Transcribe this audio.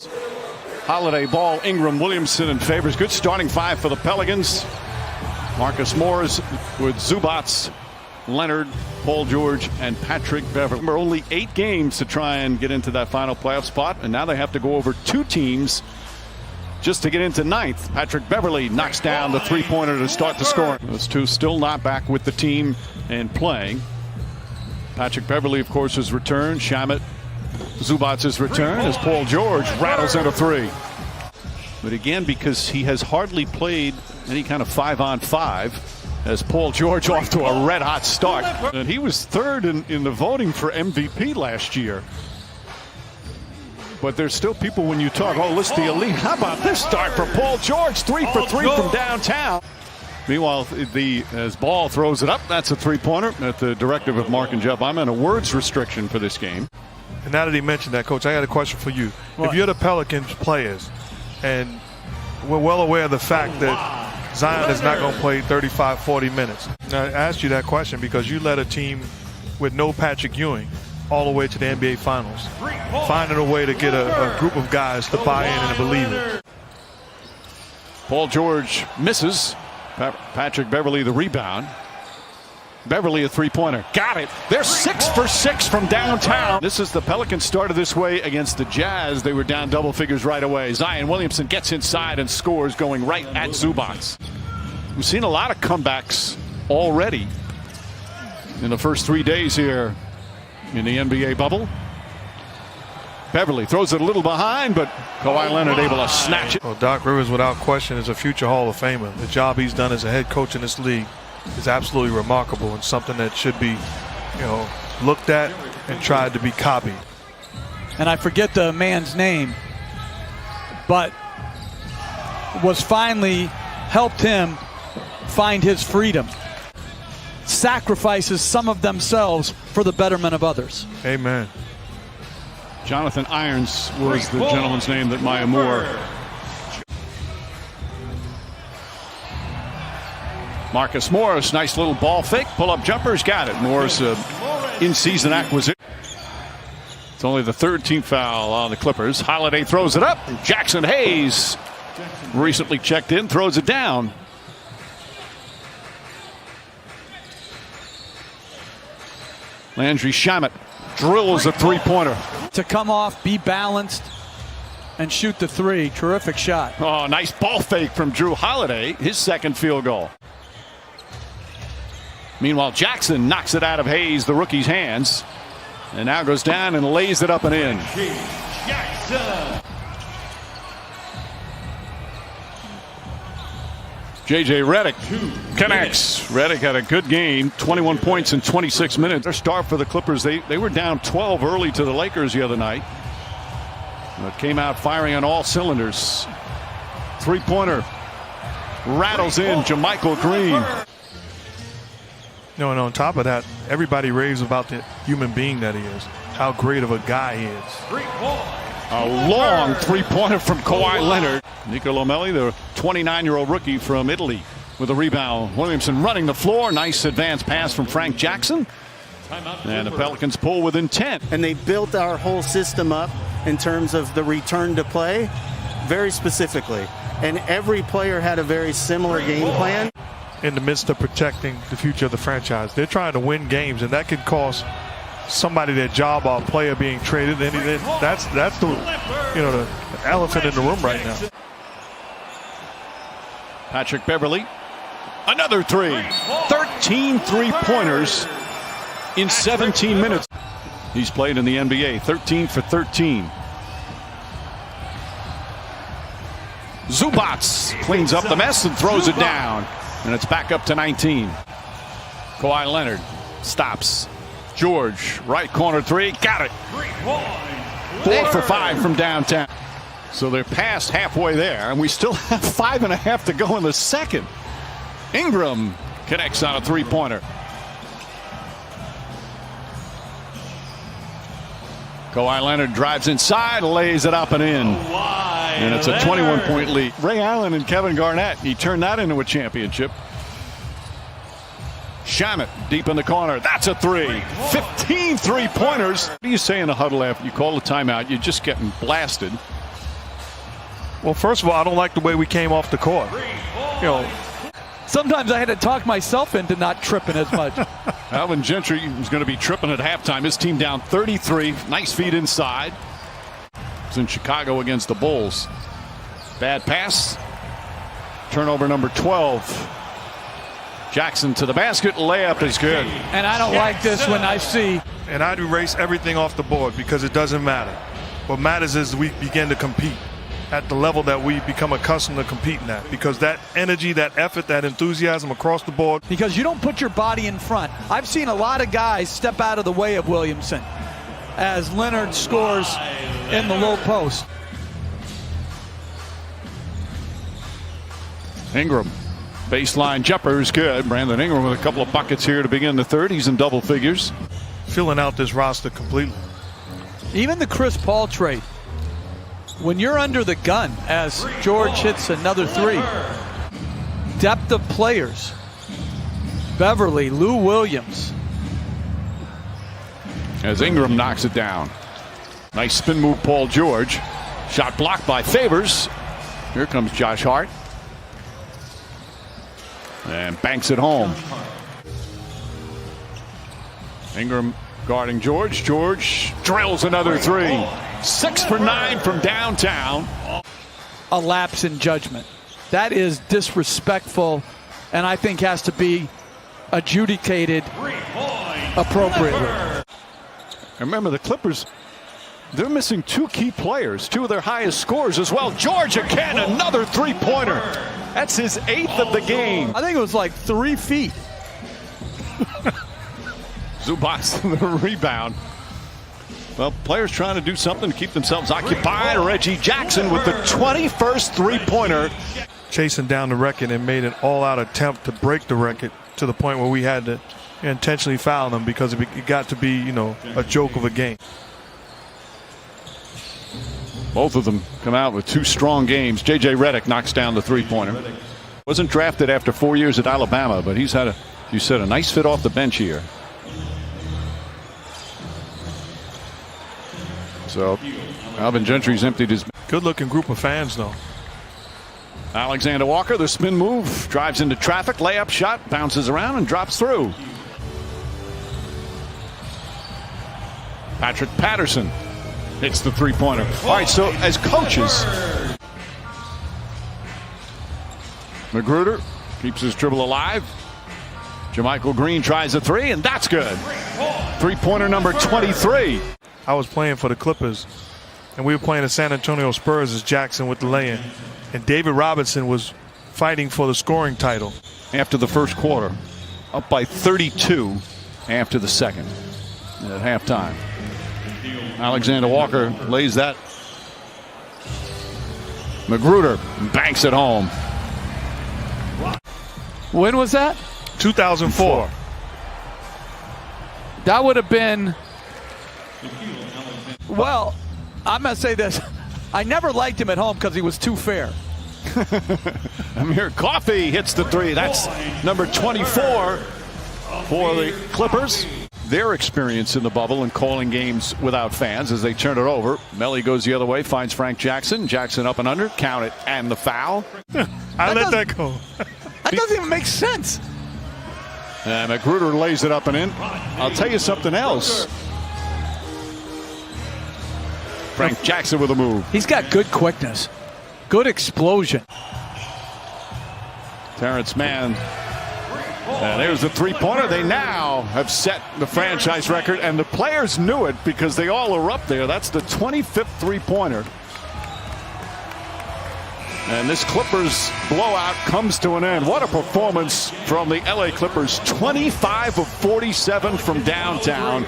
Holiday, Ball, Ingram, Williamson, and Favors. Good starting five for the Pelicans. Marcus Morris with Zubats, Leonard, Paul George, and Patrick Beverley. Remember, only 8 games to try and get into that final playoff spot, and now they have to go over 2 teams just to get into 9th. Patrick Beverley knocks down the three-pointer to start the scoring. Those two still not back with the team and playing. Patrick Beverley, of course, has returned. Shamet, Zubats' return as Paul George rattles into 3. But again, because he has hardly played any kind of 5-on-5, as Paul George off to a red-hot start. And he was 3rd in the voting for MVP last year. But there's still people when you talk, oh, list the elite. How about this start for Paul George? 3 for 3 from downtown. Meanwhile, as Ball throws it up, that's a three-pointer at the directive of Mark and Jeff. I'm on a words restriction for this game. And now that he mentioned that, Coach, I got a question for you. What? If you're the Pelicans players, and we're well aware of the fact that Zion is not going to play 35, 40 minutes. Now, I asked you that question because you led a team with no Patrick Ewing all the way to the NBA Finals, finding a way to get a group of guys to buy in and believe it. Paul George misses. Patrick Beverley the rebound. Beverley a three-pointer. Got it. They're 6 for 6 from downtown. This is the Pelicans started this way against the Jazz. They were down double figures right away. Zion Williamson gets inside and scores, going right at Zubats. We've seen a lot of comebacks already in the first 3 days here in the NBA bubble. Beverley throws it a little behind, but Kawhi Leonard able to snatch it. Well, Doc Rivers, without question, is a future Hall of Famer. The job he's done as a head coach in this league is absolutely remarkable and something that should be, looked at and tried to be copied. And I forget the man's name, but was finally helped him find his freedom. Sacrifices some of themselves for the betterment of others. Amen. Jonathan Irons was the gentleman's name that Maya Moore. Marcus Morris, nice little ball fake, pull-up jumpers, got it. Morris, in-season acquisition. It's only the 3rd team foul on the Clippers. Holiday throws it up. Jackson Hayes, recently checked in, throws it down. Landry Shamet drills a three-pointer. To come off, be balanced, and shoot the 3. Terrific shot. Oh, nice ball fake from Drew Holiday, his 2nd field goal. Meanwhile, Jackson knocks it out of Hayes, the rookie's hands, and now goes down and lays it up and in. Jackson. J.J. Redick connects. Redick had a good game, 21 points in 26 minutes. Their start for the Clippers, they were down 12 early to the Lakers the other night, but came out firing on all cylinders. Three-pointer rattles in. JaMychal Green. And on top of that, everybody raves about the human being that he is, how great of a guy he is. A long three-pointer from Kawhi Leonard. Nico Lomelli, the 29-year-old rookie from Italy, with a rebound. Williamson running the floor. Nice advanced pass from Frank Jackson. And the Pelicans pull within 10. And they built our whole system up in terms of the return to play very specifically. And every player had a very similar game plan. In the midst of protecting the future of the franchise, they're trying to win games, and that could cost somebody their job or a player being traded. And that's the the elephant in the room right now. Patrick Beverley, another 3. 13 three-pointers in 17 minutes. He's played in the NBA, 13 for 13. Zubats cleans up the mess and throws it down. And it's back up to 19. Kawhi Leonard stops. George, right corner 3, got it. 4 for 5 from downtown. So they're past halfway there, and we still have 5.5 to go in the second. Ingram connects on a three-pointer. Kawhi Leonard drives inside, lays it up and in. And it's a 21-point lead. Ray Allen and Kevin Garnett, he turned that into a championship. Shamet deep in the corner. That's a 3. 15 three-pointers. What do you say in the huddle after you call the timeout? You're just getting blasted. Well, first of all, I don't like the way we came off the court. You know, Sometimes I had to talk myself into not tripping as much. Alvin Gentry is going to be tripping at halftime. His team down 33. Nice feed inside. It's in Chicago against the Bulls. Bad pass. Turnover number 12. Jackson to the basket. Layup is good. And I don't like this when I see. and I'd erase everything off the board because it doesn't matter. What matters is we begin to compete at the level that we become accustomed to competing at, because that energy, that effort, that enthusiasm across the board. Because you don't put your body in front. I've seen a lot of guys step out of the way of Williamson as Leonard scores in the low post. Ingram, baseline jumper is good. Brandon Ingram with a couple of buckets here to begin the third. He's in double figures. Filling out this roster completely. Even the Chris Paul trade. When you're under the gun, as George hits another three, depth of players. Beverly, Lou Williams. As Ingram knocks it down. Nice spin move, Paul George. Shot blocked by Favors. Here comes Josh Hart. And banks it home. Ingram guarding George. George drills another three. 6 for 9 from downtown. A lapse in judgment. That is disrespectful, and I think has to be adjudicated appropriately. Remember, the Clippers, they're missing two key players, two of their highest scorers as well. George again, another three-pointer. That's his 8th of the game. I think it was like 3 feet. Zubats the rebound. Well, players trying to do something to keep themselves occupied. Reggie Jackson with the 21st three-pointer. Chasing down the record and made an all-out attempt to break the record to the point where we had to intentionally foul them because it got to be, you know, a joke of a game. Both of them come out with 2 strong games. J.J. Redick knocks down the three-pointer. Wasn't drafted after 4 years at Alabama, but he's had a nice fit off the bench here. So Alvin Gentry's emptied his. Good-looking group of fans, though. Alexander Walker, the spin move, drives into traffic, layup shot, bounces around and drops through. Patrick Patterson hits the three-pointer. All right, so as coaches, Magruder keeps his dribble alive. JaMychal Green tries a three, and that's good. Three-pointer number 23. I was playing for the Clippers, and we were playing the San Antonio Spurs as Jackson with the lay-in. And David Robinson was fighting for the scoring title. After the first quarter, up by 32 after the second at halftime. Alexander Walker lays that. Magruder banks it home. When was that? 2004. That would have been. Well, I'm going to say this. I never liked him at home because he was too fair. Amir Coffey hits the three. That's number 24 for the Clippers. Their experience in the bubble and calling games without fans as they turn it over. Melly goes the other way, finds Frank Jackson. Jackson up and under, count it, and the foul. I let that go. That doesn't even make sense. And Magruder lays it up and in. I'll tell you something else. Frank Jackson with a move. He's got good quickness, good explosion. Terrence Mann. And there's the three-pointer. They now have set the franchise record, and the players knew it because they all are up there. That's the 25th three-pointer. And this Clippers blowout comes to an end. What a performance from the LA Clippers. 25 of 47 from downtown.